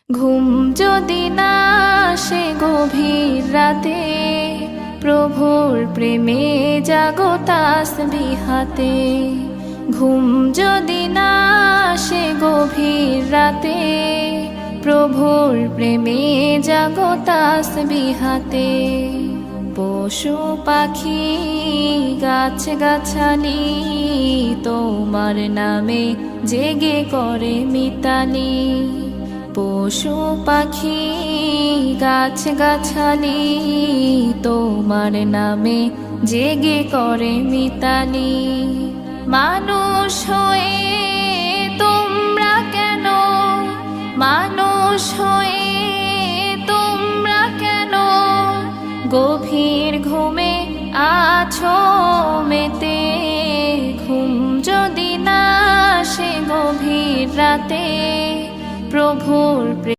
ঘুম যদি না আসে গভীর রাতে, প্রভুর প্রেমে জাগো তাসবিহ হাতে। ঘুম যদি না আসে গভীর রাতে, প্রভুর প্রেমে জাগো তাসবিহ হাতে। পশু পাখি গাছ গাছালি তোমার নামে জেগে করে মিতালি। পশু পাখি গাছ গাছালি তোমার নামে জেগে করে মিতালি। মানুষ হয়ে তোমরা কেন, মানুষ হয়ে তোমরা কেন গভীর ঘুমে আছো মেতে। ঘুম যদি না আসে গভীর রাতে, প্রভুর প্রেমে